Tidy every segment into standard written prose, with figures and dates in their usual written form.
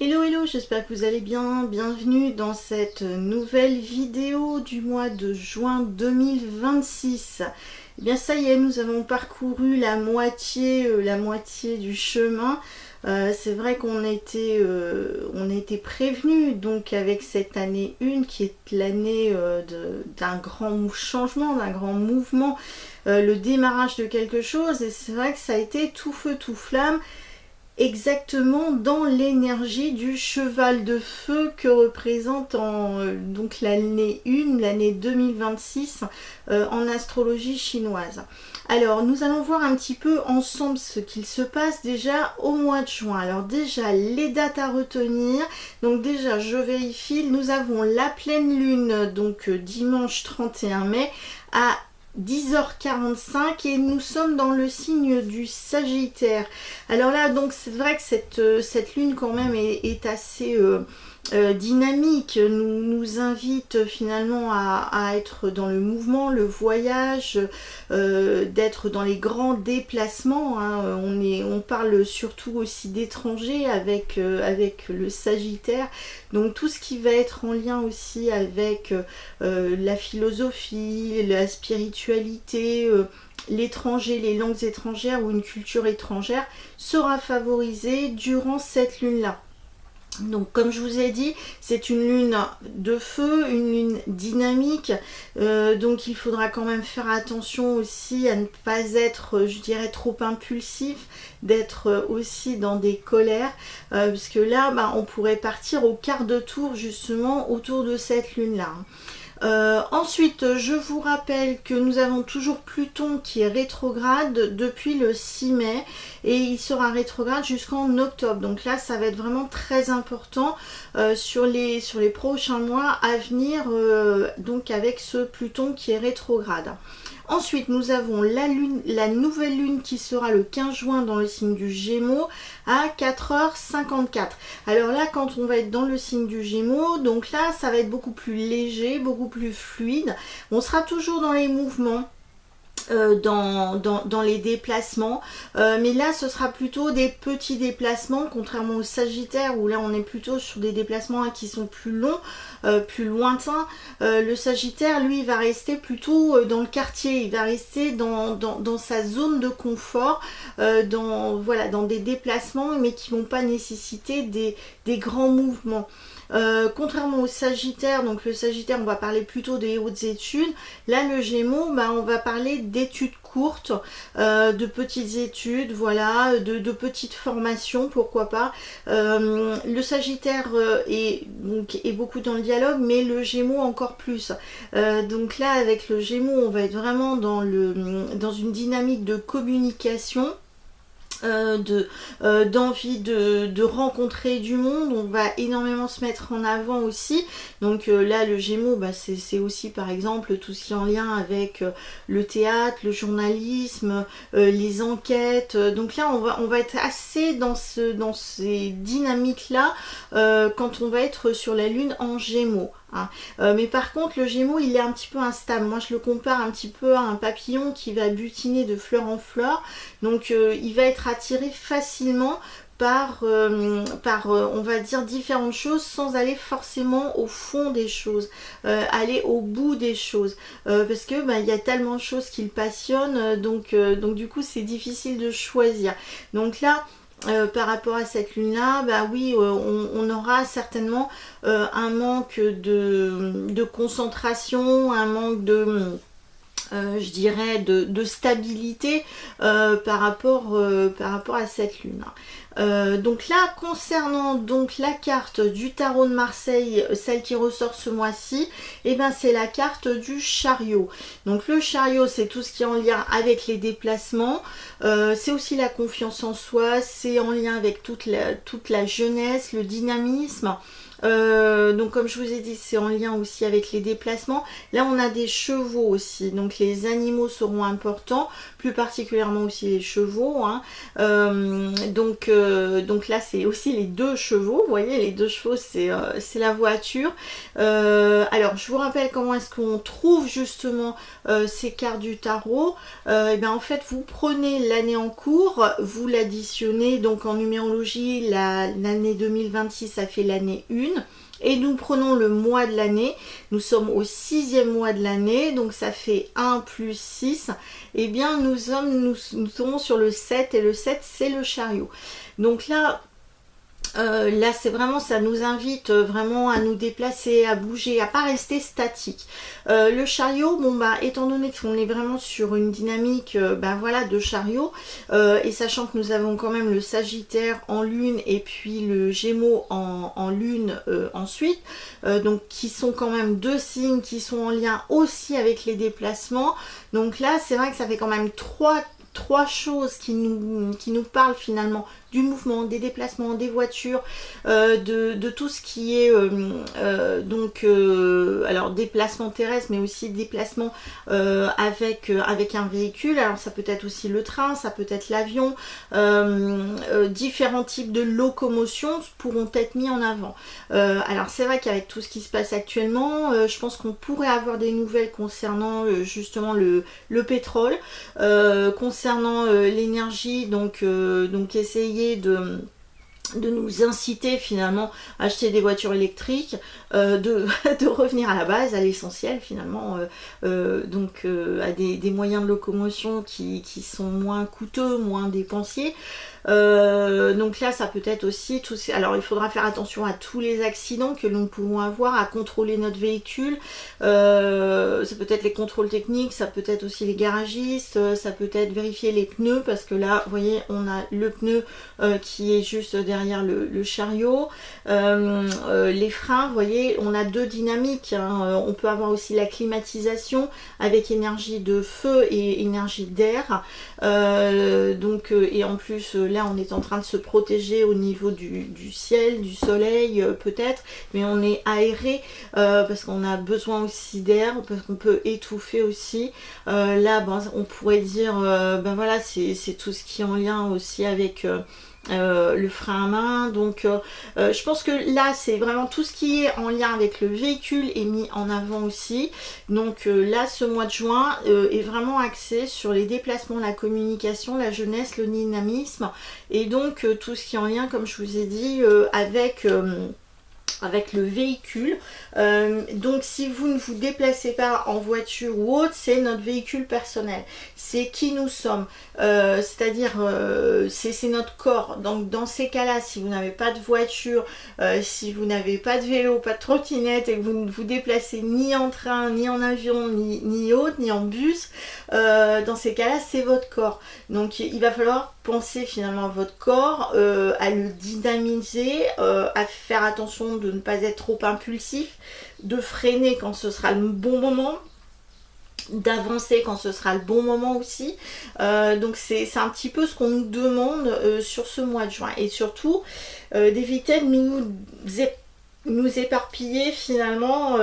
Hello hello, j'espère que vous allez bien. Bienvenue dans cette nouvelle vidéo du mois de juin 2026. Eh bien ça y est, nous avons parcouru la moitié du chemin. C'est vrai qu'on était prévenus donc avec cette année 1 qui est l'année d'un grand changement, d'un grand mouvement, le démarrage de quelque chose, et c'est vrai que ça a été tout feu tout flamme, exactement dans l'énergie du cheval de feu que représente donc l'année 1, l'année 2026 en astrologie chinoise. Alors nous allons voir un petit peu ensemble ce qu'il se passe déjà au mois de juin. Alors déjà les dates à retenir, donc déjà je vérifie, nous avons la pleine lune donc dimanche 31 mai à 10h45 et nous sommes dans le signe du Sagittaire. Alors là donc c'est vrai que cette lune quand même est assez dynamique, nous invite finalement à être dans le mouvement, le voyage, d'être dans les grands déplacements, hein. On parle surtout aussi d'étrangers avec le Sagittaire, donc tout ce qui va être en lien aussi avec la philosophie, la spiritualité, l'étranger, les langues étrangères ou une culture étrangère sera favorisé durant cette lune-là. Donc comme je vous ai dit, c'est une lune de feu, une lune dynamique, donc il faudra quand même faire attention aussi à ne pas être, je dirais, trop impulsif, d'être aussi dans des colères, parce que là, on pourrait partir au quart de tour justement autour de cette lune-là. Ensuite, je vous rappelle que nous avons toujours Pluton qui est rétrograde depuis le 6 mai et il sera rétrograde jusqu'en octobre. Donc là, ça va être vraiment très important sur les prochains mois à venir, donc avec ce Pluton qui est rétrograde. Ensuite, nous avons la nouvelle lune qui sera le 15 juin dans le signe du Gémeaux à 4h54. Alors là, quand on va être dans le signe du Gémeaux, donc là, ça va être beaucoup plus léger, beaucoup plus fluide. On sera toujours dans les mouvements. Dans les déplacements, mais là ce sera plutôt des petits déplacements, contrairement au Sagittaire où là on est plutôt sur des déplacements qui sont plus longs, plus lointains. Le Sagittaire lui va rester plutôt dans le quartier, il va rester dans sa zone de confort, dans des déplacements mais qui vont pas nécessiter des grands mouvements. Contrairement au Sagittaire, donc le Sagittaire on va parler plutôt des hautes études, là le Gémeaux on va parler d'études courtes, de petites études, voilà, de petites formations, pourquoi pas. Le Sagittaire est beaucoup dans le dialogue, mais le Gémeaux encore plus. Donc là avec le Gémeaux on va être vraiment dans une dynamique de communication, d'envie de rencontrer du monde. On va énormément se mettre en avant aussi, donc là le Gémeaux c'est aussi par exemple tout ce qui est en lien avec le théâtre, le journalisme, les enquêtes, donc là on va être assez dans ces dynamiques là quand on va être sur la lune en Gémeaux. Mais par contre le Gémeaux il est un petit peu instable, moi je le compare un petit peu à un papillon qui va butiner de fleur en fleur, donc il va être attiré facilement par on va dire différentes choses sans aller forcément au fond des choses, aller au bout des choses, parce que il y a tellement de choses qui le passionnent, donc du coup c'est difficile de choisir. Donc là par rapport à cette lune là, oui, on aura certainement un manque de concentration, un manque je dirais de stabilité par rapport à cette lune. Donc là, concernant donc la carte du tarot de Marseille, celle qui ressort ce mois-ci, c'est la carte du chariot. Donc le chariot, c'est tout ce qui est en lien avec les déplacements, c'est aussi la confiance en soi, c'est en lien avec toute la jeunesse, le dynamisme. Donc comme je vous ai dit, c'est en lien aussi avec les déplacements. Là on a des chevaux aussi, donc les animaux seront importants, plus particulièrement aussi les chevaux, hein. Donc là c'est aussi les 2 chevaux, vous voyez, les 2 chevaux c'est la voiture. Alors je vous rappelle comment est-ce qu'on trouve justement ces cartes du tarot. Et bien en fait vous prenez l'année en cours, vous l'additionnez, donc en numérologie l'année 2026 ça fait l'année 1. Et nous prenons le mois de l'année, nous sommes au 6e mois de l'année, donc ça fait 1 plus 6, et bien nous serons sur le 7, et le 7 c'est le chariot. Donc là c'est vraiment, ça nous invite vraiment à nous déplacer, à bouger, à pas rester statique. Le chariot, bon bah étant donné qu'on est vraiment sur une dynamique voilà, de chariot, et sachant que nous avons quand même le Sagittaire en lune et puis le Gémeaux en lune ensuite, donc qui sont quand même 2 signes qui sont en lien aussi avec les déplacements. Donc là c'est vrai que ça fait quand même trois choses qui nous parlent finalement du mouvement, des déplacements, des voitures, de tout ce qui est alors déplacement terrestre, mais aussi déplacement avec un véhicule. Alors ça peut être aussi le train, ça peut être l'avion, différents types de locomotion pourront être mis en avant. Alors c'est vrai qu'avec tout ce qui se passe actuellement, je pense qu'on pourrait avoir des nouvelles concernant justement le pétrole, concernant l'énergie, donc essayer de nous inciter finalement à acheter des voitures électriques, de revenir à la base, à l'essentiel finalement, à des moyens de locomotion qui sont moins coûteux, moins dépensiers. Donc là ça peut être aussi alors il faudra faire attention à tous les accidents que nous pouvons avoir, à contrôler notre véhicule, ça peut être les contrôles techniques, ça peut être aussi les garagistes, ça peut être vérifier les pneus, parce que là vous voyez on a le pneu qui est juste derrière le chariot, les freins, vous voyez on a 2 dynamiques, hein. On peut avoir aussi la climatisation avec énergie de feu et énergie d'air, et en plus là on est en train de se protéger au niveau du ciel, du soleil peut-être, mais on est aéré parce qu'on a besoin aussi d'air, parce qu'on peut étouffer aussi. Là on pourrait dire voilà, c'est tout ce qui est en lien aussi avec le frein à main. Donc je pense que là c'est vraiment tout ce qui est en lien avec le véhicule est mis en avant aussi. Donc là ce mois de juin est vraiment axé sur les déplacements, la communication, la jeunesse, le dynamisme, et donc tout ce qui est en lien, comme je vous ai dit, avec le véhicule. Donc si vous ne vous déplacez pas en voiture ou autre, c'est notre véhicule personnel, c'est qui nous sommes, c'est-à-dire c'est notre corps. Donc dans ces cas-là, si vous n'avez pas de voiture, si vous n'avez pas de vélo, pas de trottinette, et que vous ne vous déplacez ni en train, ni en avion, ni autre, ni en bus, dans ces cas-là, c'est votre corps. Donc il va falloir penser finalement à votre corps, à le dynamiser, à faire attention de ne pas être trop impulsif, de freiner quand ce sera le bon moment, d'avancer quand ce sera le bon moment aussi. Donc c'est un petit peu ce qu'on nous demande sur ce mois de juin, et surtout d'éviter de nous éparpiller finalement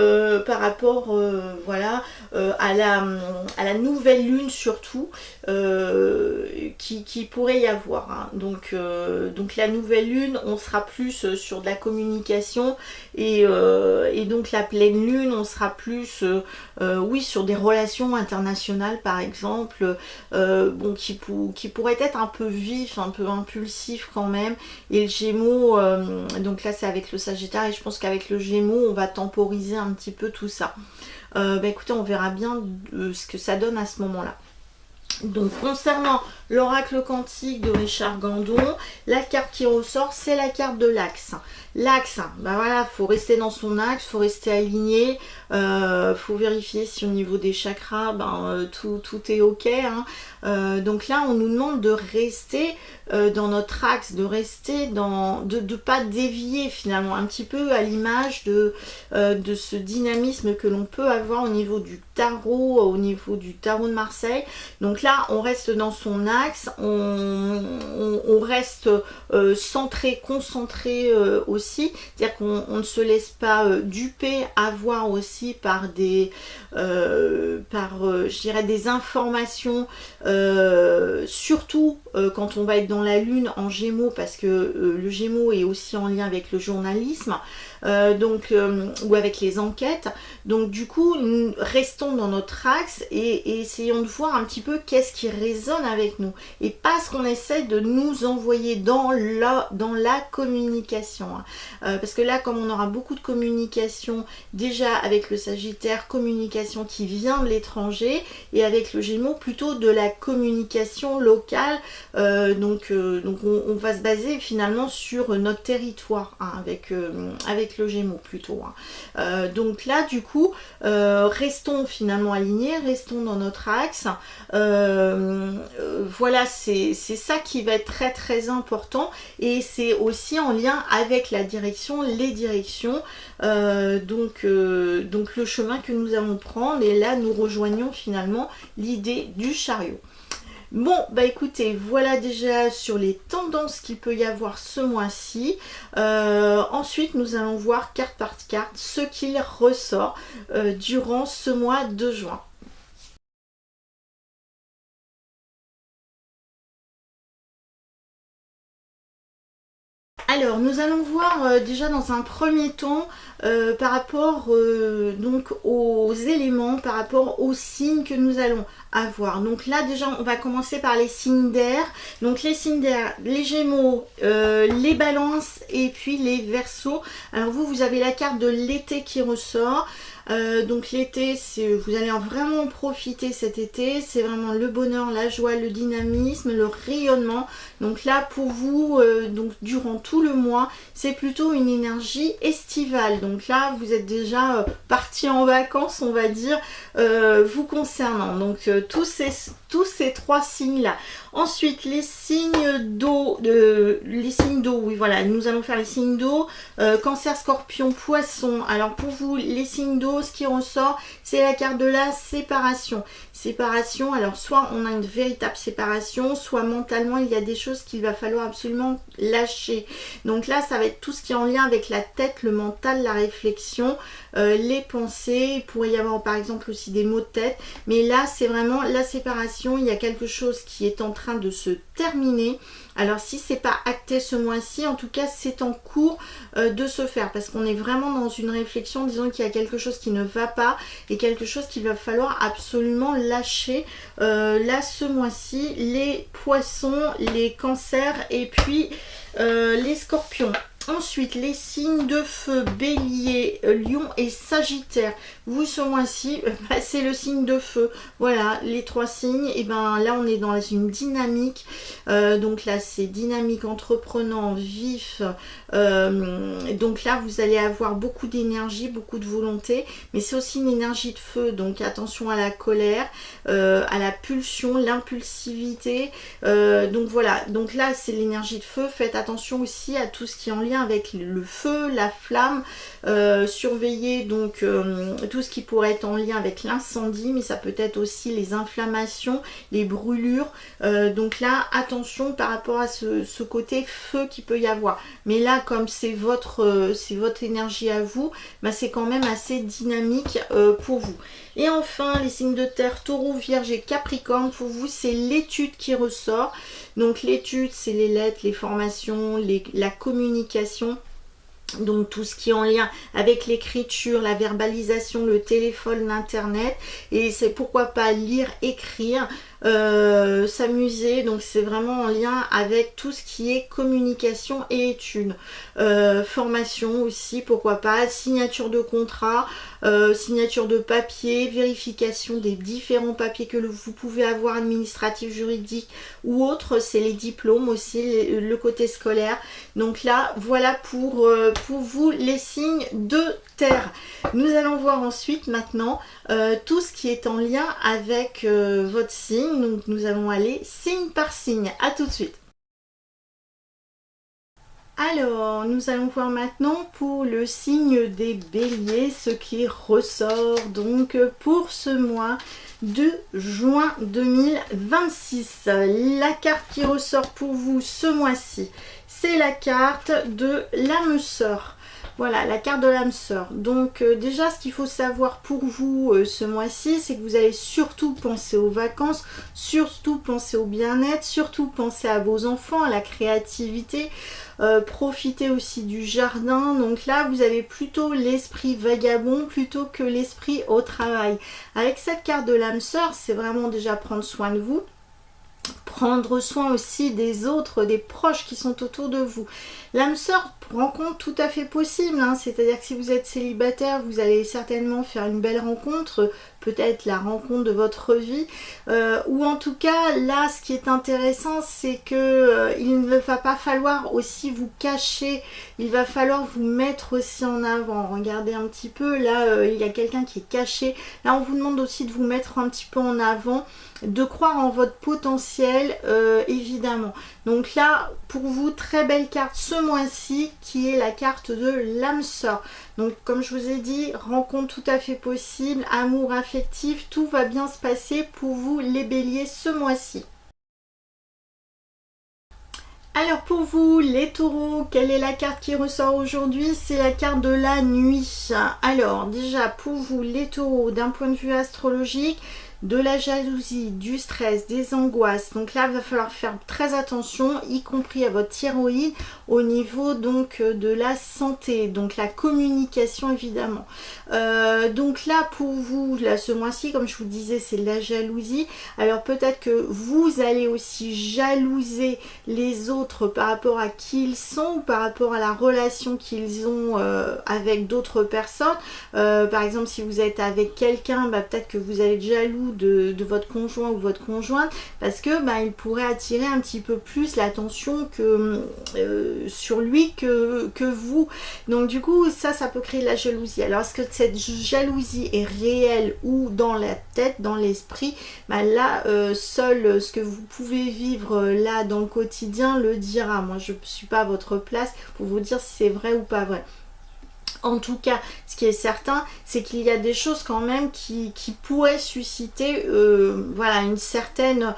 par rapport voilà, à la nouvelle lune surtout qui pourrait y avoir, hein. Donc la nouvelle lune, on sera plus sur de la communication, et donc la pleine lune, on sera plus oui, sur des relations internationales par exemple, qui pourraient être un peu vif, un peu impulsif quand même. Et le Gémeaux, donc là c'est avec le Sagittaire, et je pense qu'avec le Gémeaux on va temporiser un petit peu tout ça. Écoutez, on verra bien ce que ça donne à ce moment là. Donc concernant l'oracle quantique de Richard Gandon, la carte qui ressort, c'est la carte de l'axe. L'axe, voilà, faut rester dans son axe, faut rester aligné, faut vérifier si au niveau des chakras, tout est ok, hein. Donc là on nous demande de rester dans notre axe, de rester de pas dévier finalement, un petit peu à l'image de ce dynamisme que l'on peut avoir au niveau du tarot de Marseille. Donc là là, on reste dans son axe, on reste centré, concentré aussi, c'est-à-dire qu'on ne se laisse pas duper, avoir aussi par des, je dirais des informations, surtout quand on va être dans la lune en Gémeaux, parce que le Gémeaux est aussi en lien avec le journalisme, ou avec les enquêtes. Donc du coup, nous restons dans notre axe et essayons de voir un petit peu qu'est-ce qui résonne avec nous, et pas ce qu'on essaie de nous envoyer dans la communication. Parce que là, comme on aura beaucoup de communication déjà avec le Sagittaire, communication qui vient de l'étranger, et avec le Gémeaux plutôt de la communication locale, donc on va se baser finalement sur notre territoire, hein, avec le Gémeaux plutôt, hein. Donc là du coup, restons finalement alignés, restons dans notre axe. Voilà, c'est ça qui va être très très important, et c'est aussi en lien avec la direction, les directions, donc le chemin que nous allons prendre, et là nous rejoignons finalement l'idée du chariot. Bon, bah écoutez, voilà déjà sur les tendances qu'il peut y avoir ce mois-ci. Ensuite, nous allons voir carte par carte ce qu'il ressort durant ce mois de juin. Alors, nous allons voir déjà dans un premier temps par rapport donc aux éléments, par rapport aux signes que nous allons avoir. Donc là déjà, on va commencer par les signes d'air. Donc les signes d'air, les Gémeaux, les Balances et puis les Verseaux. Alors vous avez la carte de l'été qui ressort. Donc l'été, vous allez vraiment en profiter cet été, c'est vraiment le bonheur, la joie, le dynamisme, le rayonnement. Donc là pour vous, donc durant tout le mois, c'est plutôt une énergie estivale. Donc là vous êtes déjà parti en vacances, on va dire, vous concernant. Donc tous ces trois signes là. Ensuite les signes d'eau, oui voilà, nous allons faire les signes d'eau, Cancer, Scorpion, Poisson. Alors pour vous les signes d'eau, ce qui ressort, c'est la carte de la séparation. Séparation, alors soit on a une véritable séparation, soit mentalement il y a des choses qu'il va falloir absolument lâcher. Donc là ça va être tout ce qui est en lien avec la tête, le mental, la réflexion, les pensées. Il pourrait y avoir par exemple aussi des maux de tête, mais là c'est vraiment la séparation. Il y a quelque chose qui est en train de se terminer. Alors si c'est pas acté ce mois-ci, en tout cas c'est en cours de se faire, parce qu'on est vraiment dans une réflexion, disons qu'il y a quelque chose qui ne va pas et quelque chose qu'il va falloir absolument lâcher là ce mois-ci. Les Poissons, les Cancers et puis les Scorpions. Ensuite, les signes de feu, Bélier, Lion et Sagittaire. Vous, ce mois-ci, c'est le signe de feu. Voilà, les trois signes. Et ben là, on est dans une dynamique. Donc là, c'est dynamique, entreprenant, vif. Donc là, vous allez avoir beaucoup d'énergie, beaucoup de volonté. Mais c'est aussi une énergie de feu. Donc attention à la colère, à la pulsion, l'impulsivité. Donc voilà. Donc là, c'est l'énergie de feu. Faites attention aussi à tout ce qui est en lien avec le feu, la flamme, surveillez donc tout ce qui pourrait être en lien avec l'incendie, mais ça peut être aussi les inflammations, les brûlures. Donc là, attention par rapport à ce côté feu qui peut y avoir. Mais là, comme c'est votre énergie à vous, bah, c'est quand même assez dynamique pour vous. Et enfin, les signes de terre, Taureau, Vierge et Capricorne, pour vous, c'est l'étude qui ressort. Donc l'étude, c'est les lettres, les formations, la communication. Donc tout ce qui est en lien avec l'écriture, la verbalisation, le téléphone, l'internet. Et c'est pourquoi pas lire, écrire, s'amuser. Donc c'est vraiment en lien avec tout ce qui est communication et études. Formation aussi, pourquoi pas. Signature de contrat, signature de papier, vérification des différents papiers que vous pouvez avoir, administratifs, juridiques ou autres. C'est les diplômes aussi, le côté scolaire. Donc là, voilà pour vous les signes de terre. Nous allons voir ensuite maintenant tout ce qui est en lien avec votre signe. Donc nous allons aller signe par signe. À tout de suite. Alors, nous allons voir maintenant pour le signe des béliers, ce qui ressort donc pour ce mois de juin 2026. La carte qui ressort pour vous ce mois-ci, c'est la carte de l'âme sœur. Voilà, la carte de l'âme sœur. Donc déjà, ce qu'il faut savoir pour vous ce mois-ci, c'est que vous allez surtout penser aux vacances, surtout penser au bien-être, surtout penser à vos enfants, à la créativité. Profitez aussi du jardin. Donc là, vous avez plutôt l'esprit vagabond plutôt que l'esprit au travail. Avec cette carte de l'âme sœur, c'est vraiment déjà prendre soin de vous. Prendre soin aussi des autres, des proches qui sont autour de vous. L'âme sœur rencontre tout à fait possible, hein. C'est-à-dire que si vous êtes célibataire, vous allez certainement faire une belle rencontre, peut-être la rencontre de votre vie, ou en tout cas là ce qui est intéressant, c'est que il ne va pas falloir aussi vous cacher, il va falloir vous mettre aussi en avant. Regardez un petit peu, là il y a quelqu'un qui est caché, là on vous demande aussi de vous mettre un petit peu en avant, de croire en votre potentiel, évidemment. Donc là pour vous, très belle carte ce mois-ci qui est la carte de l'âme sœur. Donc comme je vous ai dit, rencontre tout à fait possible, amour affectif, tout va bien se passer pour vous les béliers ce mois-ci. Alors pour vous les taureaux, quelle est la carte qui ressort aujourd'hui? C'est la carte de la nuit. Alors déjà pour vous les taureaux, d'un point de vue astrologique, de la jalousie, du stress, des angoisses. Donc là, il va falloir faire très attention, y compris à votre thyroïde, au niveau donc de la santé, donc la communication évidemment. Donc là, pour vous, là, ce mois-ci, comme je vous disais, c'est la jalousie. Alors peut-être que vous allez aussi jalouser les autres par rapport à qui ils sont ou par rapport à la relation qu'ils ont avec d'autres personnes. Par exemple, si vous êtes avec quelqu'un, bah, peut-être que vous allez être jaloux de votre conjoint ou votre conjointe parce que bah, il pourrait attirer un petit peu plus l'attention que sur lui que vous. Donc du coup ça peut créer de la jalousie. Alors est-ce que cette jalousie est réelle ou dans la tête, dans l'esprit? Bah, là seul ce que vous pouvez vivre là dans le quotidien le dira. Moi je ne suis pas à votre place pour vous dire si c'est vrai ou pas vrai. En tout cas, ce qui est certain, c'est qu'il y a des choses quand même qui pourraient susciter voilà, une certaine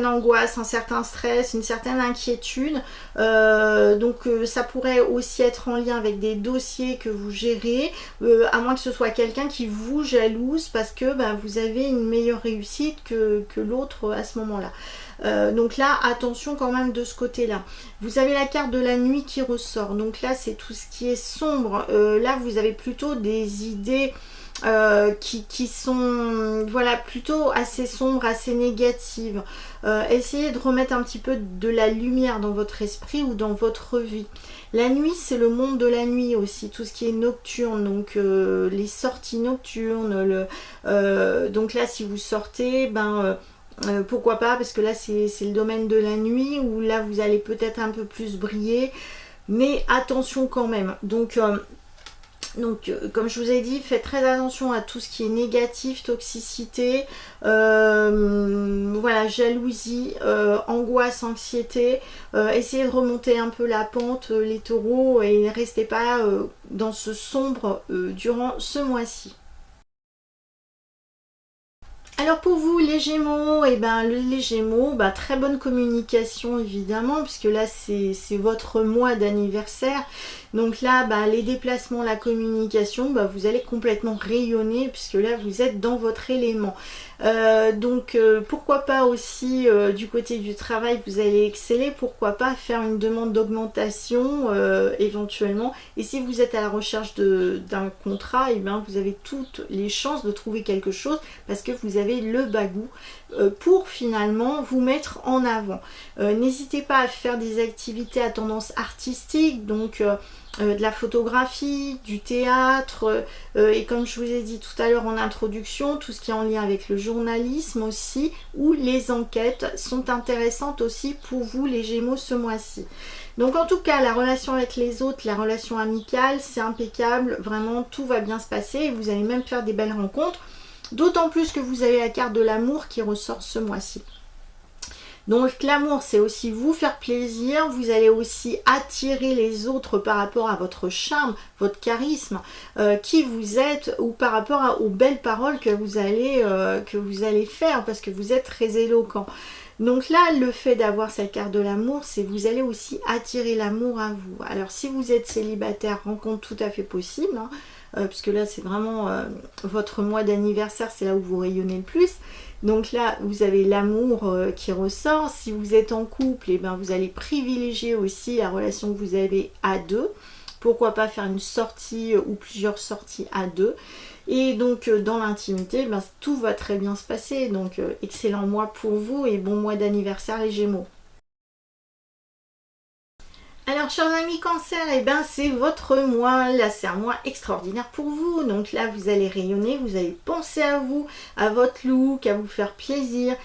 angoisse, un certain stress, une certaine inquiétude. Donc ça pourrait aussi être en lien avec des dossiers que vous gérez, à moins que ce soit quelqu'un qui vous jalouse parce que bah, vous avez une meilleure réussite que l'autre à ce moment-là. Donc là, attention quand même de ce côté-là. Vous avez la carte de la nuit qui ressort. Donc là, c'est tout ce qui est sombre. Là, vous avez plutôt des idées qui sont voilà, plutôt assez sombres, assez négatives. Essayez de remettre un petit peu de la lumière dans votre esprit ou dans votre vie. La nuit, c'est le monde de la nuit aussi, tout ce qui est nocturne, donc les sorties nocturnes. Donc là, si vous sortez, ben... pourquoi pas, parce que là c'est le domaine de la nuit où là vous allez peut-être un peu plus briller, mais attention quand même. Donc comme je vous ai dit, faites très attention à tout ce qui est négatif, toxicité, voilà, jalousie, angoisse, anxiété. Essayez de remonter un peu la pente, les taureaux, et ne restez pas dans ce sombre durant ce mois-ci. Alors pour vous les Gémeaux, et ben les Gémeaux, bah, très bonne communication évidemment, puisque là c'est votre mois d'anniversaire. Donc là, bah, les déplacements, la communication, bah, vous allez complètement rayonner puisque là vous êtes dans votre élément. Pourquoi pas aussi du côté du travail, vous allez exceller, pourquoi pas faire une demande d'augmentation éventuellement. Et si vous êtes à la recherche d'un contrat, et bien vous avez toutes les chances de trouver quelque chose parce que vous avez le bagou pour finalement vous mettre en avant. N'hésitez pas à faire des activités à tendance artistique, donc de la photographie, du théâtre, et comme je vous ai dit tout à l'heure en introduction, tout ce qui est en lien avec le journalisme aussi, ou les enquêtes sont intéressantes aussi pour vous les Gémeaux ce mois-ci. Donc en tout cas, la relation avec les autres, la relation amicale, c'est impeccable, vraiment tout va bien se passer et vous allez même faire des belles rencontres, d'autant plus que vous avez la carte de l'amour qui ressort ce mois-ci. Donc l'amour, c'est aussi vous faire plaisir, vous allez aussi attirer les autres par rapport à votre charme, votre charisme, qui vous êtes, ou par rapport aux belles paroles que vous allez faire, parce que vous êtes très éloquent. Donc là, le fait d'avoir cette carte de l'amour, c'est que vous allez aussi attirer l'amour à vous. Alors si vous êtes célibataire, rencontre tout à fait possible, hein, puisque là c'est vraiment votre mois d'anniversaire, c'est là où vous rayonnez le plus. Donc là, vous avez l'amour qui ressort. Si vous êtes en couple, et ben, vous allez privilégier aussi la relation que vous avez à deux. Pourquoi pas faire une sortie ou plusieurs sorties à deux. Et donc dans l'intimité, ben, tout va très bien se passer. Donc excellent mois pour vous et bon mois d'anniversaire les Gémeaux. Alors chers amis Cancer, et ben c'est votre mois, là c'est un mois extraordinaire pour vous, donc là vous allez rayonner, vous allez penser à vous, à votre look, à vous faire plaisir.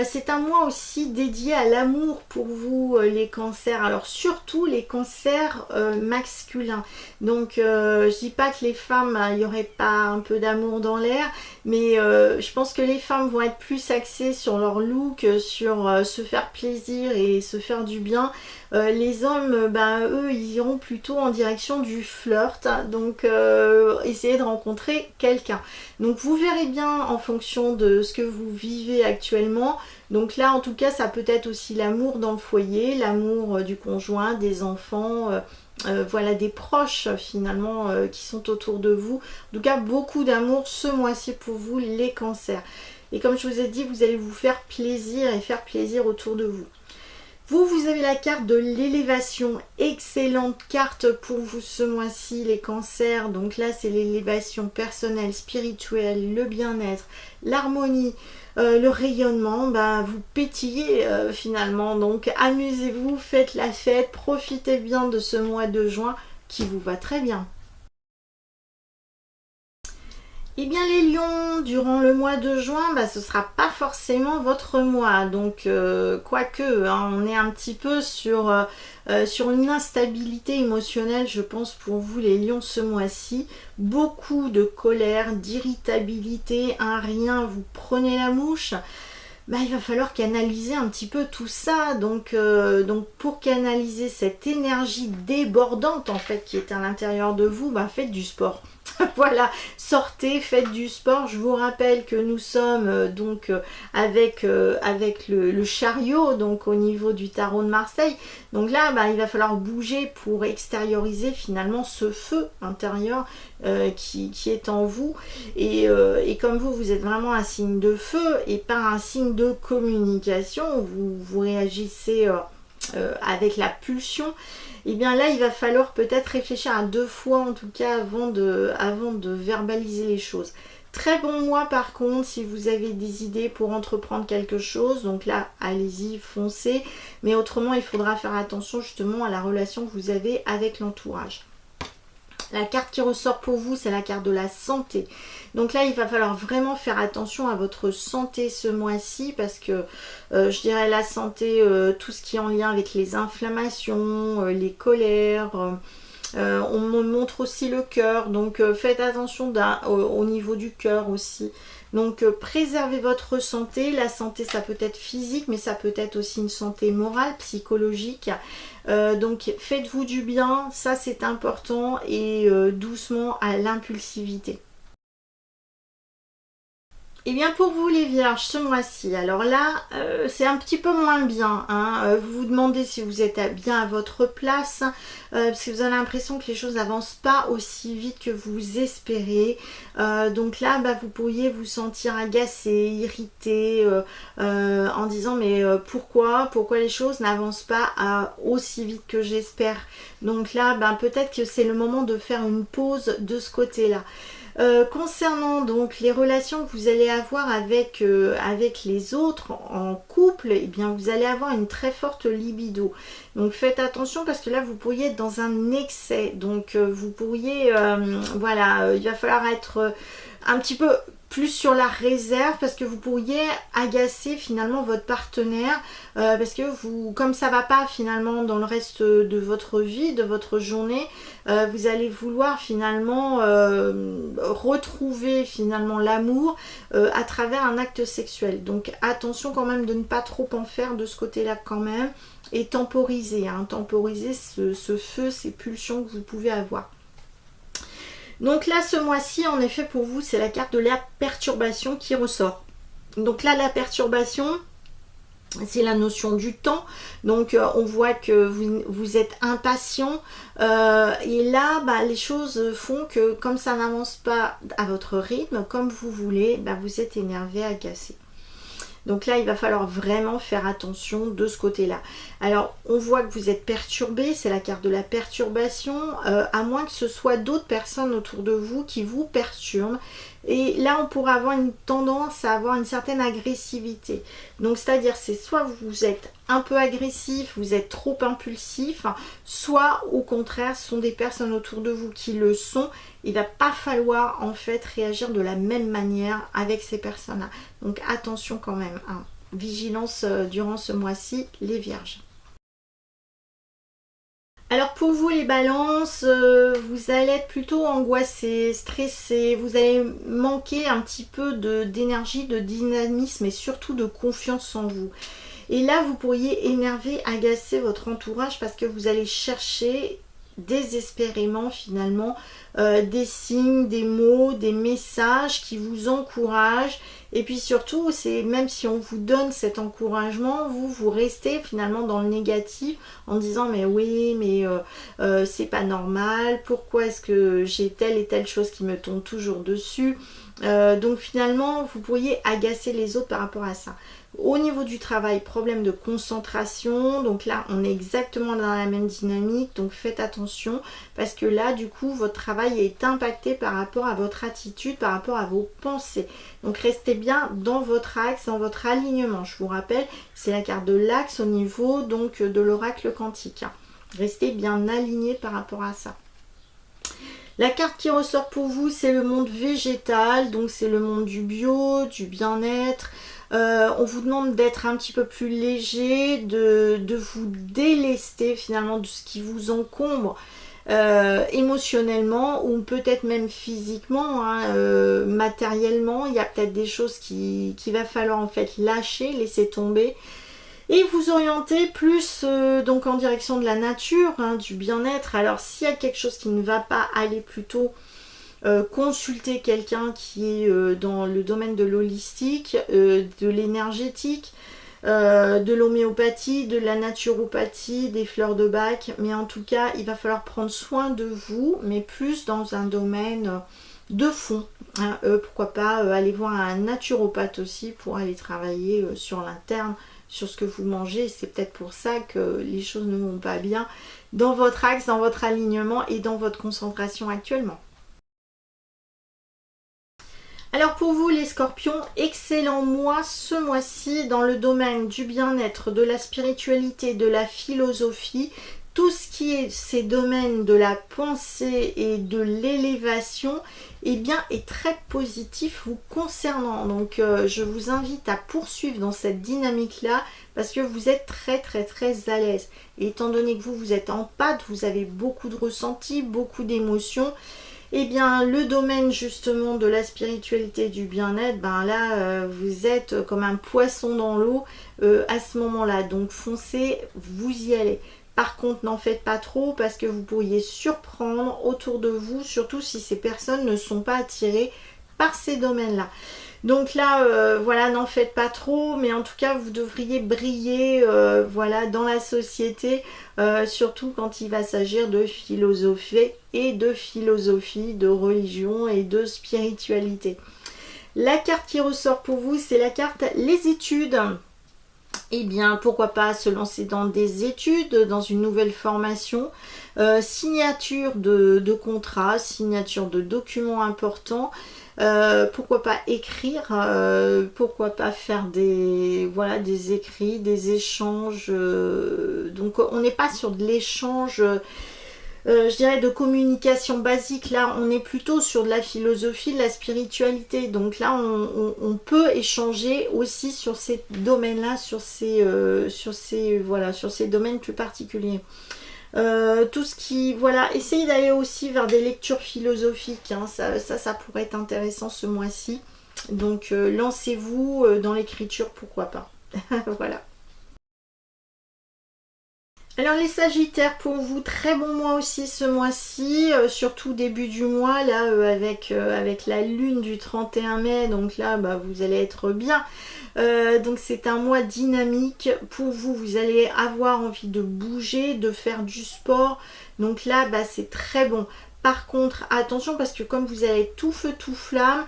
C'est un mois aussi dédié à l'amour pour vous les Cancers, alors surtout les Cancers masculins. Donc je dis pas que les femmes, il n'y aurait pas un peu d'amour dans l'air, mais je pense que les femmes vont être plus axées sur leur look, sur se faire plaisir et se faire du bien. Les hommes, eux, ils iront plutôt en direction du flirt, donc essayez de rencontrer quelqu'un. Donc vous verrez bien en fonction de ce que vous vivez actuellement. Donc là, en tout cas, ça peut être aussi l'amour dans le foyer, l'amour du conjoint, des enfants, voilà, des proches finalement qui sont autour de vous. En tout cas, beaucoup d'amour ce mois-ci pour vous, les Cancers. Et comme je vous ai dit, vous allez vous faire plaisir et faire plaisir autour de vous. Vous avez la carte de l'élévation, excellente carte pour vous ce mois-ci les Cancers. Donc là c'est l'élévation personnelle, spirituelle, le bien-être, l'harmonie, le rayonnement. Vous pétillez finalement, donc amusez-vous, faites la fête, profitez bien de ce mois de juin qui vous va très bien. Eh bien les lions, durant le mois de juin, ce ne sera pas forcément votre mois. Donc quoique, hein, on est un petit peu sur une instabilité émotionnelle, je pense, pour vous les lions ce mois-ci. Beaucoup de colère, d'irritabilité, un rien, vous prenez la mouche. Il va falloir canaliser un petit peu tout ça. Donc pour canaliser cette énergie débordante en fait qui est à l'intérieur de vous, faites du sport. Voilà, sortez, faites du sport. Je vous rappelle que nous sommes donc avec le chariot, donc au niveau du tarot de Marseille. Donc là, il va falloir bouger pour extérioriser finalement ce feu intérieur qui est en vous. Et comme vous êtes vraiment un signe de feu et pas un signe de communication, vous réagissez avec la pulsion. Et bien là il va falloir peut-être réfléchir à deux fois en tout cas avant de verbaliser les choses. Très bon mois par contre si vous avez des idées pour entreprendre quelque chose, donc là allez-y, foncez, mais autrement il faudra faire attention justement à la relation que vous avez avec l'entourage. La carte qui ressort pour vous, c'est la carte de la santé. Donc là, il va falloir vraiment faire attention à votre santé ce mois-ci parce que je dirais la santé, tout ce qui est en lien avec les inflammations, les colères. On me montre aussi le cœur, donc faites attention au niveau du cœur aussi. Donc préservez votre santé. La santé, ça peut être physique, mais ça peut être aussi une santé morale, psychologique. Donc faites-vous du bien, ça c'est important, et doucement à l'impulsivité. Et bien pour vous les vierges ce mois-ci, alors là c'est un petit peu moins bien, hein. Vous vous demandez si vous êtes bien à votre place, parce que vous avez l'impression que les choses n'avancent pas aussi vite que vous espérez. Donc là vous pourriez vous sentir agacé, irrité, en disant mais pourquoi les choses n'avancent pas aussi vite que j'espère. Donc là peut-être que c'est le moment de faire une pause de ce côté-là. Concernant donc les relations que vous allez avoir avec les autres en couple, eh bien vous allez avoir une très forte libido. Donc faites attention parce que là vous pourriez être dans un excès. Donc vous pourriez, voilà, il va falloir être un petit peu plus sur la réserve parce que vous pourriez agacer finalement votre partenaire parce que vous, comme ça va pas finalement dans le reste de votre vie, de votre journée, vous allez vouloir finalement retrouver finalement l'amour à travers un acte sexuel. Donc attention quand même de ne pas trop en faire de ce côté-là quand même et temporiser, hein, temporiser ce feu, ces pulsions que vous pouvez avoir. Donc là, ce mois-ci, en effet, pour vous, c'est la carte de la perturbation qui ressort. Donc là, la perturbation, c'est la notion du temps. Donc on voit que vous êtes impatient. Et là, les choses font que comme ça n'avance pas à votre rythme, comme vous voulez, vous êtes énervé, agacé. Donc là, il va falloir vraiment faire attention de ce côté-là. Alors, on voit que vous êtes perturbé, c'est la carte de la perturbation, à moins que ce soit d'autres personnes autour de vous qui vous perturbent. Et là, on pourrait avoir une tendance à avoir une certaine agressivité. Donc, c'est-à-dire, c'est soit vous êtes un peu agressif, vous êtes trop impulsif, soit au contraire, ce sont des personnes autour de vous qui le sont. Il ne va pas falloir en fait réagir de la même manière avec ces personnes-là. Donc, attention quand même, hein. Vigilance durant ce mois-ci, les vierges. Alors pour vous les balances, vous allez être plutôt angoissé, stressé, vous allez manquer un petit peu d'énergie, de dynamisme et surtout de confiance en vous. Et là vous pourriez énerver, agacer votre entourage parce que vous allez chercher désespérément finalement des signes, des mots, des messages qui vous encouragent. Et puis surtout, c'est même si on vous donne cet encouragement, vous restez finalement dans le négatif en disant mais oui, mais c'est pas normal, pourquoi est-ce que j'ai telle et telle chose qui me tombe toujours dessus. Donc finalement, vous pourriez agacer les autres par rapport à ça. Au niveau du travail, problème de concentration, donc là on est exactement dans la même dynamique, donc faites attention parce que là du coup votre travail est impacté par rapport à votre attitude, par rapport à vos pensées. Donc restez bien dans votre axe, dans votre alignement. Je vous rappelle, c'est la carte de l'axe au niveau donc de l'oracle quantique. Restez bien aligné par rapport à ça. La carte qui ressort pour vous, c'est le monde végétal, donc c'est le monde du bio, du bien-être. On vous demande d'être un petit peu plus léger, de vous délester finalement de ce qui vous encombre émotionnellement ou peut-être même physiquement, hein, matériellement. Il y a peut-être des choses qu'il va falloir en fait lâcher, laisser tomber. Et vous orienter plus donc en direction de la nature, hein, du bien-être. Alors s'il y a quelque chose qui ne va pas, aller plutôt consulter quelqu'un qui est dans le domaine de l'holistique, de l'énergétique, de l'homéopathie, de la naturopathie, des fleurs de bac. Mais en tout cas, il va falloir prendre soin de vous, mais plus dans un domaine de fond. Hein. Pourquoi pas aller voir un naturopathe aussi pour aller travailler sur l'interne, sur ce que vous mangez. C'est peut-être pour ça que les choses ne vont pas bien dans votre axe, dans votre alignement et dans votre concentration actuellement. Alors pour vous les scorpions, excellent mois ce mois-ci dans le domaine du bien-être, de la spiritualité, de la philosophie. Tout ce qui est ces domaines de la pensée et de l'élévation est très positif vous concernant. Donc je vous invite à poursuivre dans cette dynamique-là parce que vous êtes très à l'aise. Et étant donné que vous êtes en pâte, vous avez beaucoup de ressentis, beaucoup d'émotions. Eh bien, le domaine justement de la spiritualité et du bien-être, là, vous êtes comme un poisson dans l'eau à ce moment-là. Donc, foncez, vous y allez. Par contre, n'en faites pas trop parce que vous pourriez surprendre autour de vous, surtout si ces personnes ne sont pas attirées par ces domaines-là. Donc là, voilà, n'en faites pas trop, mais en tout cas, vous devriez briller voilà, dans la société, surtout quand il va s'agir de philosophie et de philosophie, de religion et de spiritualité. La carte qui ressort pour vous, c'est la carte les études. Eh bien, pourquoi pas se lancer dans des études, dans une nouvelle formation, signature de contrats, signature de documents importants, pourquoi pas écrire, pourquoi pas faire des écrits, des échanges. Donc on n'est pas sur de l'échange je dirais de communication basique. Là on est plutôt sur de la philosophie, de la spiritualité, donc là on peut échanger aussi sur ces domaines là, sur ces domaines plus particuliers. Tout ce qui, voilà, essayez d'aller aussi vers des lectures philosophiques, hein, ça pourrait être intéressant ce mois-ci, donc lancez-vous dans l'écriture, pourquoi pas. Voilà. Alors les Sagittaires, pour vous, très bon mois aussi ce mois-ci, surtout début du mois, là avec la lune du 31 mai, donc là bah, vous allez être bien. Donc c'est un mois dynamique pour vous, vous allez avoir envie de bouger, de faire du sport, donc là bah, c'est très bon. Par contre attention, parce que comme vous allez être tout feu tout flamme,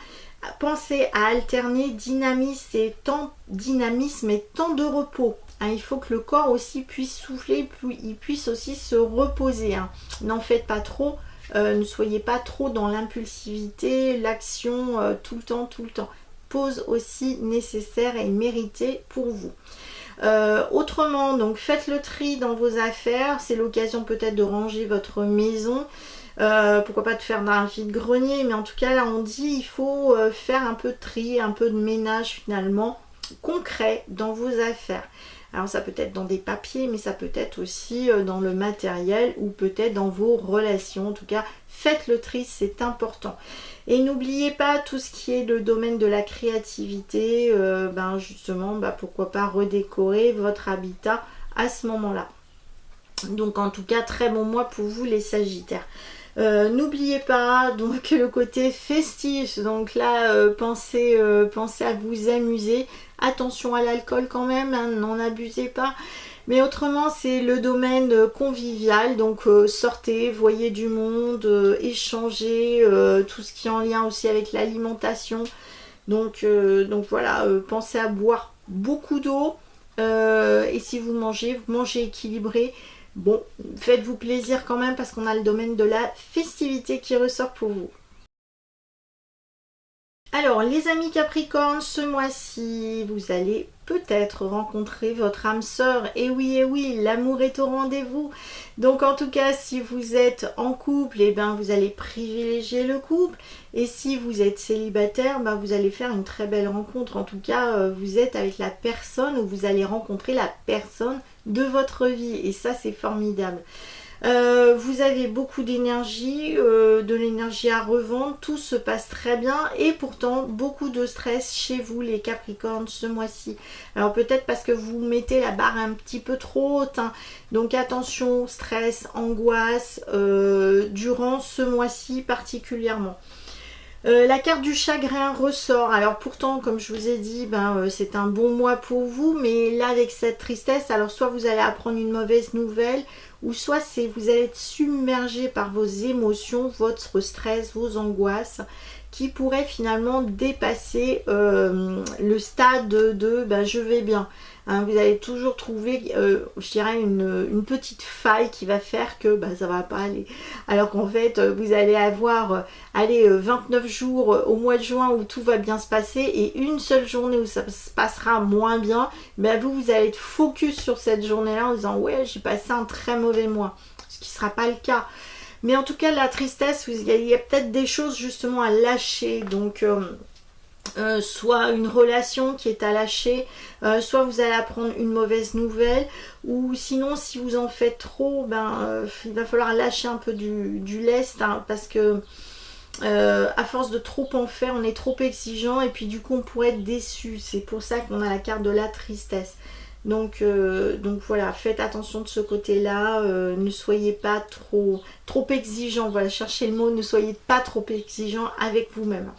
pensez à alterner dynamisme et temps de repos. Hein, il faut que le corps aussi puisse souffler, il puisse aussi se reposer. Hein. N'en faites pas trop, ne soyez pas trop dans l'impulsivité, l'action tout le temps. Pause aussi nécessaire et méritée pour vous. Autrement, donc faites le tri dans vos affaires, c'est l'occasion peut-être de ranger votre maison. Pourquoi pas de faire un vide-grenier, mais en tout cas là on dit il faut faire un peu de tri, un peu de ménage finalement concret dans vos affaires. Alors ça peut être dans des papiers, mais ça peut être aussi dans le matériel ou peut-être dans vos relations. En tout cas, faites le tri, c'est important. Et n'oubliez pas tout ce qui est le domaine de la créativité, justement, pourquoi pas redécorer votre habitat à ce moment-là. Donc en tout cas, très bon mois pour vous les Sagittaires. N'oubliez pas donc le côté festif, donc là pensez à vous amuser, attention à l'alcool quand même, hein, n'en abusez pas, mais autrement c'est le domaine convivial, donc sortez, voyez du monde, échangez, tout ce qui est en lien aussi avec l'alimentation, donc voilà, pensez à boire beaucoup d'eau, et si vous mangez équilibré. Bon, faites-vous plaisir quand même parce qu'on a le domaine de la festivité qui ressort pour vous. Alors, les amis Capricorne, ce mois-ci, vous allez peut-être rencontrer votre âme sœur. Et oui, l'amour est au rendez-vous. Donc, en tout cas, si vous êtes en couple, eh ben, vous allez privilégier le couple. Et si vous êtes célibataire, ben, vous allez faire une très belle rencontre. En tout cas, vous êtes avec la personne ou vous allez rencontrer la personne de votre vie. Et ça, c'est formidable. Vous avez beaucoup d'énergie, de l'énergie à revendre, tout se passe très bien et pourtant beaucoup de stress chez vous les Capricornes ce mois-ci. Alors peut-être parce que vous mettez la barre un petit peu trop haute, hein. Donc attention, stress, angoisse durant ce mois-ci particulièrement. La carte du chagrin ressort. Alors pourtant, comme je vous ai dit, c'est un bon mois pour vous, mais là avec cette tristesse, alors soit vous allez apprendre une mauvaise nouvelle, ou soit vous allez être submergé par vos émotions, votre stress, vos angoisses, qui pourraient finalement dépasser le stade de je vais bien. Hein, vous allez toujours trouver, je dirais, une petite faille qui va faire que ça va pas aller. Alors qu'en fait, vous allez avoir 29 jours au mois de juin où tout va bien se passer et une seule journée où ça se passera moins bien. Vous allez être focus sur cette journée-là en disant « Ouais, j'ai passé un très mauvais mois », ce qui ne sera pas le cas. Mais en tout cas, la tristesse, il y a peut-être des choses justement à lâcher. Donc... soit une relation qui est à lâcher, soit vous allez apprendre une mauvaise nouvelle, ou sinon si vous en faites trop, il va falloir lâcher un peu du lest, hein, parce que à force de trop en faire, on est trop exigeant et puis du coup on pourrait être déçu. C'est pour ça qu'on a la carte de la tristesse. Donc voilà, faites attention de ce côté-là, ne soyez pas trop exigeant, voilà, cherchez le mot, ne soyez pas trop exigeant avec vous-même.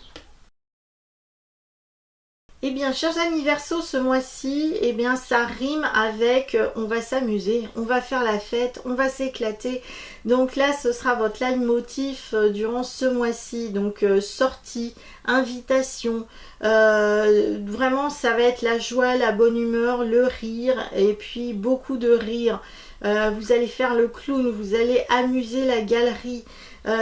Eh bien, chers amis Verseau, ce mois-ci, eh bien, ça rime avec on va s'amuser, on va faire la fête, on va s'éclater. Donc là, ce sera votre leitmotiv durant ce mois-ci. Donc, sortie, invitation, vraiment, ça va être la joie, la bonne humeur, le rire et puis beaucoup de rire. Vous allez faire le clown, vous allez amuser la galerie.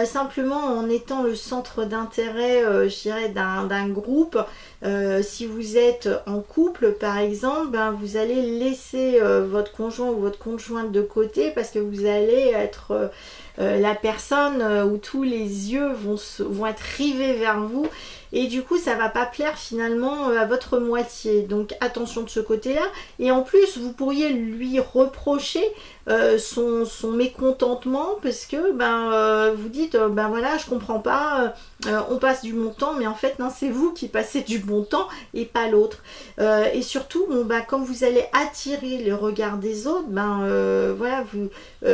Simplement en étant le centre d'intérêt, je dirais, d'un groupe, Si vous êtes en couple par exemple, ben, vous allez laisser votre conjoint ou votre conjointe de côté parce que vous allez être la personne où tous les yeux vont être rivés vers vous, et du coup ça va pas plaire finalement à votre moitié. Donc attention de ce côté là. Et en plus vous pourriez lui reprocher son mécontentement parce que vous dites ben voilà, je comprends pas, on passe du bon temps, mais en fait non, c'est vous qui passez du bon temps et pas l'autre. Et surtout quand vous allez attirer le regard des autres, voilà,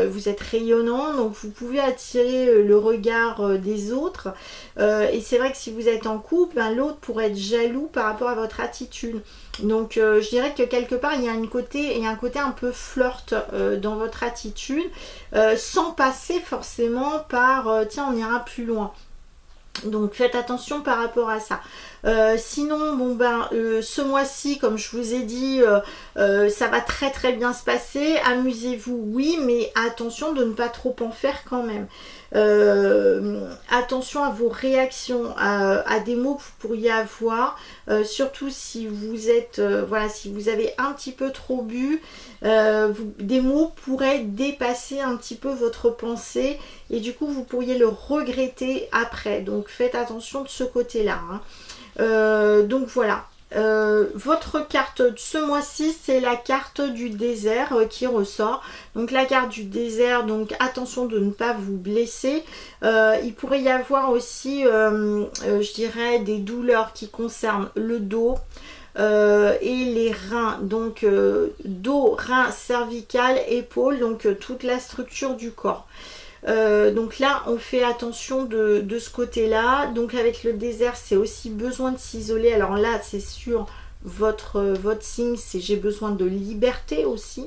vous êtes rayonnant, donc vous pouvez attirer le regard des autres, et c'est vrai que si vous êtes en couple, l'autre pourrait être jaloux par rapport à votre attitude. Donc je dirais que quelque part il y a un côté un peu flirt dans votre attitude, sans passer forcément par tiens, on ira plus loin. Donc faites attention par rapport à ça. Sinon ce mois-ci, comme je vous ai dit, ça va très très bien se passer. Amusez-vous, oui, mais attention de ne pas trop en faire quand même. Attention à vos réactions, à des mots que vous pourriez avoir, surtout si vous êtes voilà, si vous avez un petit peu trop bu, des mots pourraient dépasser un petit peu votre pensée et du coup vous pourriez le regretter après. Donc faites attention de ce côté là, donc voilà. Votre carte de ce mois-ci, c'est la carte du désert qui ressort. Donc la carte du désert, donc attention de ne pas vous blesser. Il pourrait y avoir aussi, je dirais, des douleurs qui concernent le dos et les reins. Donc dos, reins, cervical, épaules, donc toute la structure du corps. Donc là on fait attention de ce côté là. Donc avec le désert, c'est aussi besoin de s'isoler. Alors là c'est sur votre signe, c'est j'ai besoin de liberté aussi,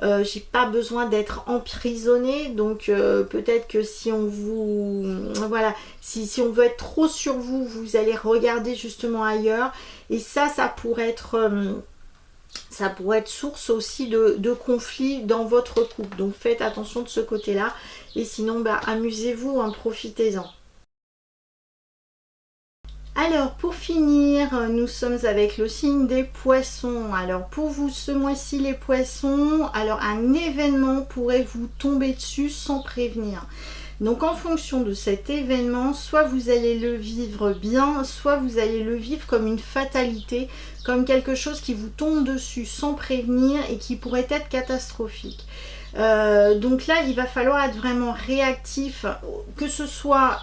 j'ai pas besoin d'être emprisonnée. Donc peut-être que si on vous voilà, si on veut être trop sur vous, vous allez regarder justement ailleurs, et ça pourrait être source aussi de conflits dans votre couple. Donc faites attention de ce côté-là. Et sinon, amusez-vous, profitez-en. Alors pour finir, nous sommes avec le signe des poissons. Alors pour vous ce mois-ci les poissons, alors un événement pourrait vous tomber dessus sans prévenir. Donc en fonction de cet événement, soit vous allez le vivre bien, soit vous allez le vivre comme une fatalité, comme quelque chose qui vous tombe dessus sans prévenir et qui pourrait être catastrophique. Donc là, il va falloir être vraiment réactif, que ce soit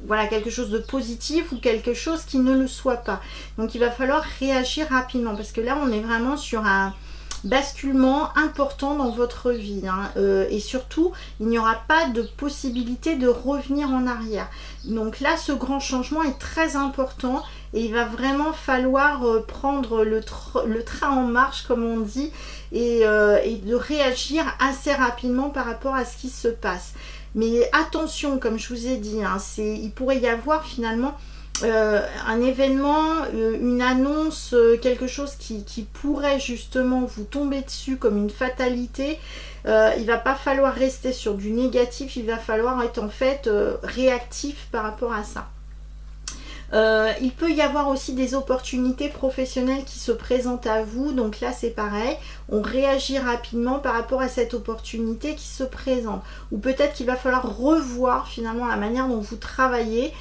voilà, quelque chose de positif ou quelque chose qui ne le soit pas. Donc il va falloir réagir rapidement parce que là, on est vraiment sur un basculement important dans votre vie, et surtout il n'y aura pas de possibilité de revenir en arrière. Donc là ce grand changement est très important et il va vraiment falloir prendre le train en marche comme on dit, et de réagir assez rapidement par rapport à ce qui se passe. Mais attention, comme je vous ai dit, il pourrait y avoir finalement un événement, une annonce, quelque chose qui pourrait justement vous tomber dessus comme une fatalité. Il va pas falloir rester sur du négatif, il va falloir être en fait réactif par rapport à ça. Il peut y avoir aussi des opportunités professionnelles qui se présentent à vous. Donc là c'est pareil, on réagit rapidement par rapport à cette opportunité qui se présente. Ou peut-être qu'il va falloir revoir finalement la manière dont vous travaillez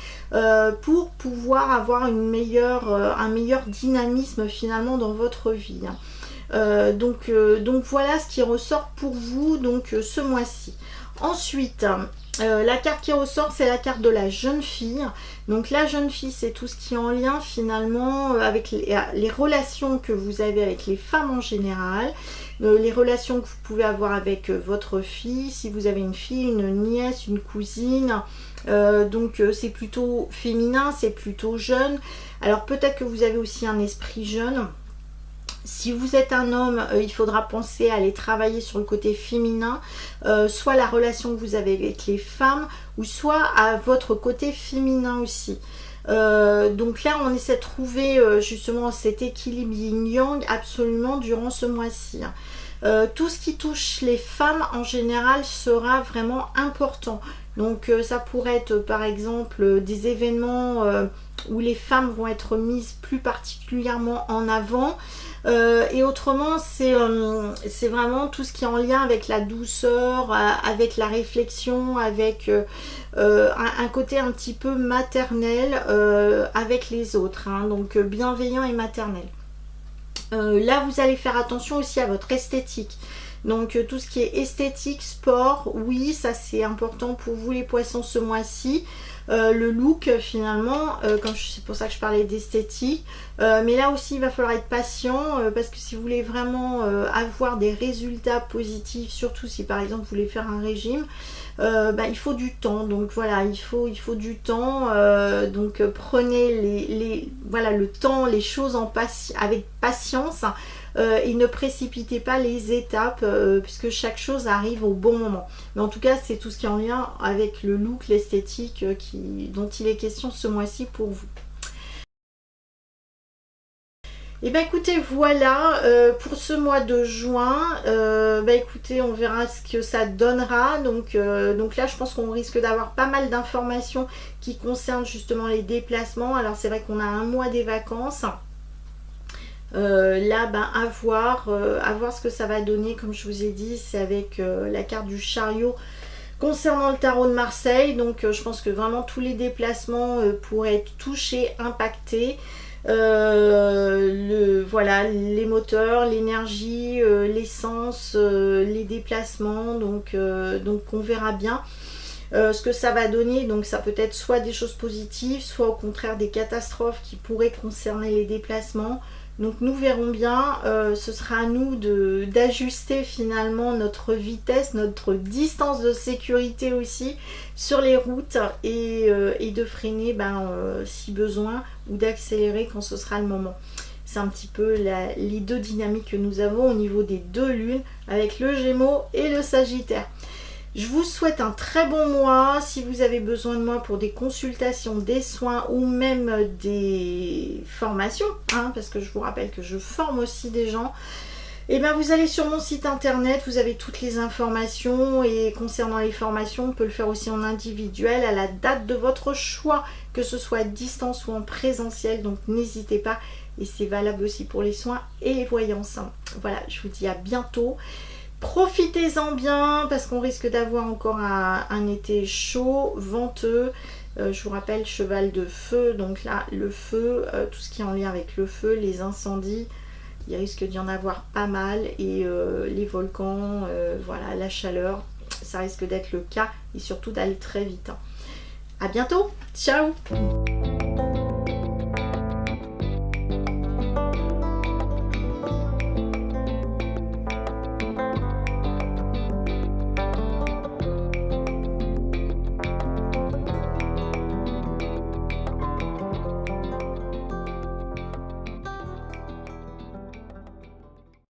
pour pouvoir avoir un meilleur dynamisme finalement dans votre vie. Donc voilà ce qui ressort pour vous donc ce mois-ci. Ensuite, la carte qui ressort, c'est la carte de la jeune fille. Donc la jeune fille, c'est tout ce qui est en lien finalement avec les relations que vous avez avec les femmes en général, les relations que vous pouvez avoir avec votre fille, si vous avez une fille, une nièce, une cousine. Donc c'est plutôt féminin, c'est plutôt jeune. Alors peut-être que vous avez aussi un esprit jeune. Si vous êtes un homme, il faudra penser à aller travailler sur le côté féminin, soit la relation que vous avez avec les femmes, ou soit à votre côté féminin aussi. Donc là, on essaie de trouver justement cet équilibre yin-yang absolument durant ce mois-ci. Tout ce qui touche les femmes en général sera vraiment important. Donc ça pourrait être par exemple des événements où les femmes vont être mises plus particulièrement en avant. Et autrement, c'est vraiment tout ce qui est en lien avec la douceur, avec la réflexion, avec un côté un petit peu maternel avec les autres, hein, donc bienveillant et maternel. Là, vous allez faire attention aussi à votre esthétique. Donc tout ce qui est esthétique, sport, oui, ça c'est important pour vous les poissons ce mois-ci. Le look finalement, c'est pour ça que je parlais d'esthétique. Mais là aussi, il va falloir être patient parce que si vous voulez vraiment avoir des résultats positifs, surtout si par exemple vous voulez faire un régime, il faut du temps. Donc voilà, il faut du temps. Donc prenez voilà, le temps, les choses avec patience. Et ne précipitez pas les étapes puisque chaque chose arrive au bon moment. Mais en tout cas, c'est tout ce qui est en lien avec le look, l'esthétique dont il est question ce mois-ci pour vous. Et bien écoutez, voilà pour ce mois de juin. Écoutez, on verra ce que ça donnera. Donc là, je pense qu'on risque d'avoir pas mal d'informations qui concernent justement les déplacements. Alors c'est vrai qu'on a un mois des vacances. Là, à voir ce que ça va donner. Comme je vous ai dit, c'est avec la carte du chariot concernant le tarot de Marseille. Donc je pense que vraiment tous les déplacements pourraient être touchés, impactés. Voilà, les moteurs, l'énergie, l'essence, les déplacements. Donc on verra bien ce que ça va donner. Donc ça peut être soit des choses positives, soit au contraire des catastrophes qui pourraient concerner les déplacements. Donc nous verrons bien, ce sera à nous d'ajuster finalement notre vitesse, notre distance de sécurité aussi sur les routes et de freiner si besoin ou d'accélérer quand ce sera le moment. C'est un petit peu les deux dynamiques que nous avons au niveau des deux lunes avec le Gémeaux et le Sagittaire. Je vous souhaite un très bon mois. Si vous avez besoin de moi pour des consultations, des soins ou même des formations, hein, parce que je vous rappelle que je forme aussi des gens, et vous allez sur mon site internet, vous avez toutes les informations. Et concernant les formations, on peut le faire aussi en individuel à la date de votre choix, que ce soit à distance ou en présentiel. Donc n'hésitez pas, et c'est valable aussi pour les soins et les voyances. Voilà, je vous dis à bientôt. Profitez-en bien parce qu'on risque d'avoir encore un été chaud, venteux. Je vous rappelle, cheval de feu, donc là le feu, tout ce qui est en lien avec le feu, les incendies, il risque d'y en avoir pas mal. Et les volcans, voilà, la chaleur, ça risque d'être le cas et surtout d'aller très vite. À bientôt, ciao!